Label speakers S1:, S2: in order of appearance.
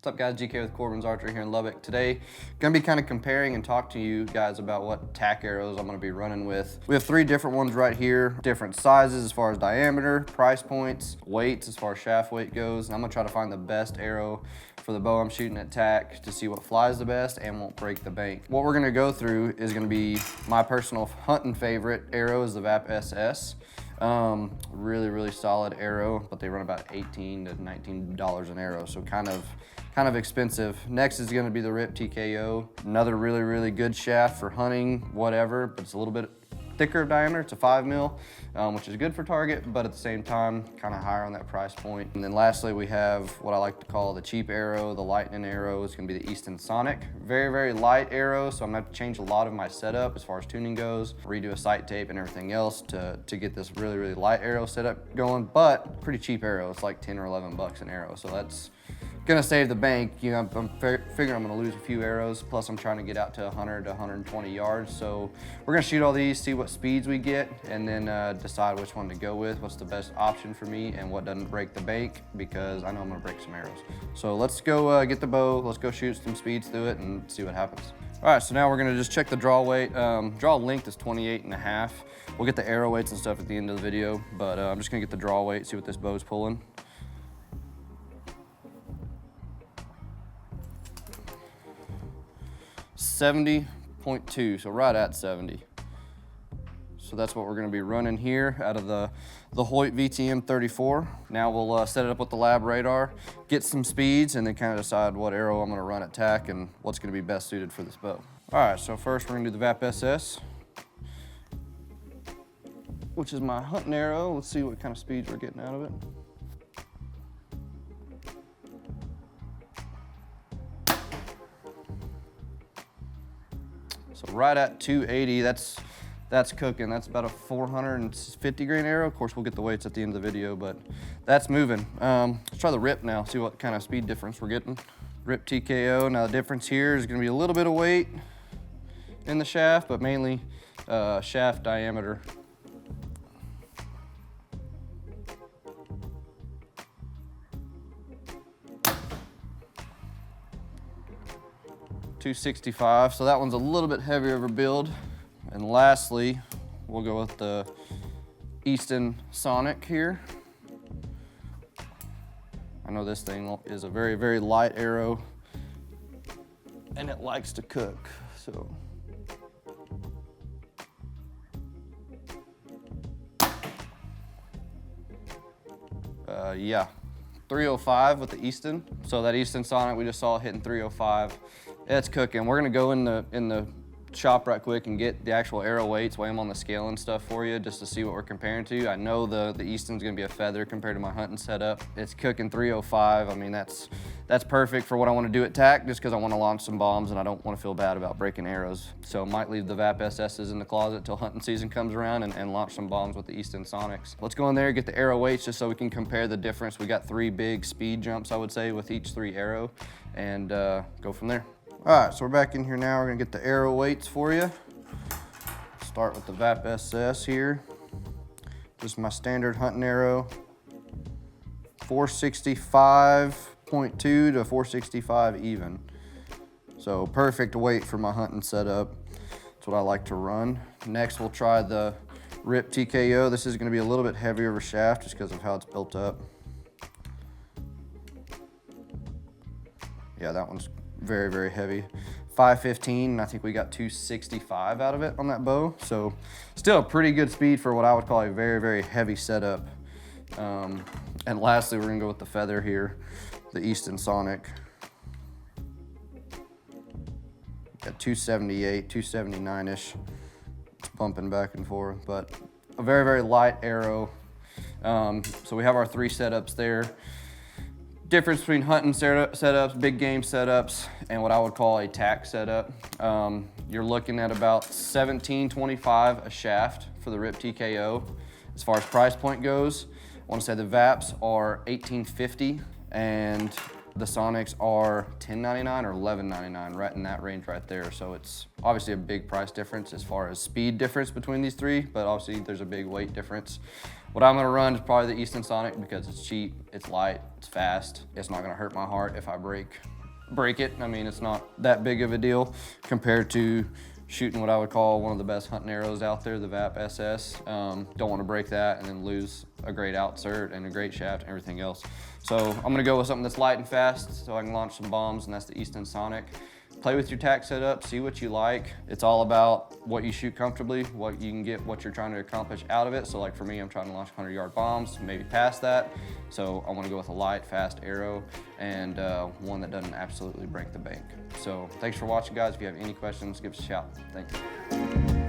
S1: What's up guys, GK with Corbin's Archery here in Lubbock. Today, gonna be kind of comparing and talk to you guys about what TAC arrows I'm gonna be running with. We have 3 different ones right here, different sizes as far as diameter, price points, weights as far as shaft weight goes. And I'm gonna try to find the best arrow for the bow I'm shooting at TAC to see what flies the best and won't break the bank. What we're gonna go through is gonna be my personal hunting favorite arrow is the VAP SS. Really solid arrow, but they run about $18 to $19 an arrow, so kind of expensive. Next is gonna be the RIP TKO. Another really good shaft for hunting, whatever, but it's a little bit thicker of diameter. It's a 5 mil, which is good for target, but at the same time, kind of higher on that price point. And then lastly, we have what I like to call the cheap arrow, the lightning arrow. It's gonna be the Easton Sonic. Very light arrow, so I'm gonna have to change a lot of my setup as far as tuning goes, redo a sight tape and everything else to get this really light arrow setup going, but pretty cheap arrow. It's like 10 or 11 bucks an arrow, so that's gonna save the bank. You know, I'm figuring I'm gonna lose a few arrows, plus I'm trying to get out to 100 to 120 yards. So we're gonna shoot all these, see what speeds we get, and then decide which one to go with, what's the best option for me, and what doesn't break the bank, because I know I'm gonna break some arrows. So let's go get the bow, let's go shoot some speeds through it and see what happens. All right, so now we're gonna just check the draw weight. Draw length is 28.5. We'll get the arrow weights and stuff at the end of the video, but I'm just gonna get the draw weight, see what this bow's pulling. .2, so right at 70. So that's what we're gonna be running here out of the Hoyt VTM 34. Now we'll set it up with the lab radar, get some speeds, and then kind of decide what arrow I'm gonna run at TAC and what's gonna be best suited for this bow. All right, so first we're gonna do the VAP SS, which is my hunting arrow. Let's see what kind of speeds we're getting out of it. So right at 280, that's cooking. That's about a 450 grain arrow. Of course, we'll get the weights at the end of the video, but that's moving. Let's try the RIP now, see what kind of speed difference we're getting. RIP TKO, now the difference here is gonna be a little bit of weight in the shaft, but mainly shaft diameter. .265, so that one's a little bit heavier of a build. And lastly, we'll go with the Easton Sonic here. I know this thing is a very light arrow, and it likes to cook, so. Yeah, 305 with the Easton. So that Easton Sonic we just saw hitting 305. It's cooking. We're gonna go in the shop right quick and get the actual arrow weights, weigh them on the scale and stuff for you, just to see what we're comparing to. I know the Easton's gonna be a feather compared to my hunting setup. It's cooking 305. I mean, that's perfect for what I wanna do at TAC, just because I wanna launch some bombs and I don't wanna feel bad about breaking arrows. So might leave the VAP SS's in the closet till hunting season comes around and launch some bombs with the Easton Sonics. Let's go in there, get the arrow weights just so we can compare the difference. We got 3 big speed jumps, I would say, with each 3 arrow, and go from there. All right, so we're back in here now. We're gonna get the arrow weights for you. Start with the VAP SS here. Just my standard hunting arrow. 465.2 to 465 even. So perfect weight for my hunting setup. That's what I like to run. Next, we'll try the RIP TKO. This is gonna be a little bit heavier of a shaft just because of how it's built up. Yeah, that one's very heavy. 515, and I think we got 265 out of it on that bow. So still a pretty good speed for what I would call a very heavy setup. And lastly, we're gonna go with the feather here, the Easton Sonic. Got 278, 279-ish. It's bumping back and forth, but a very light arrow. So we have our 3 setups there. Difference between hunting setups, big game setups, and what I would call a TAC setup. You're looking at about $17.25 a shaft for the RIP TKO. As far as price point goes, I want to say the VAPs are $18.50, and The Sonics are $10.99 or $11.99, right in that range right there. So it's obviously a big price difference as far as speed difference between these three, but obviously there's a big weight difference. What I'm gonna run is probably the Easton Sonic because it's cheap, it's light, it's fast. It's not gonna hurt my heart if I break it. I mean, it's not that big of a deal compared to shooting what I would call one of the best hunting arrows out there, the VAP SS. Don't want to break that and then lose a great outsert and a great shaft and everything else. So I'm gonna go with something that's light and fast so I can launch some bombs, and that's the Easton Sonic. Play with your TAC setup, see what you like. It's all about what you shoot comfortably, what you can get, what you're trying to accomplish out of it. So like for me, I'm trying to launch 100-yard bombs, maybe past that. So I want to go with a light, fast arrow and one that doesn't absolutely break the bank. So thanks for watching, guys. If you have any questions, give us a shout. Thank you.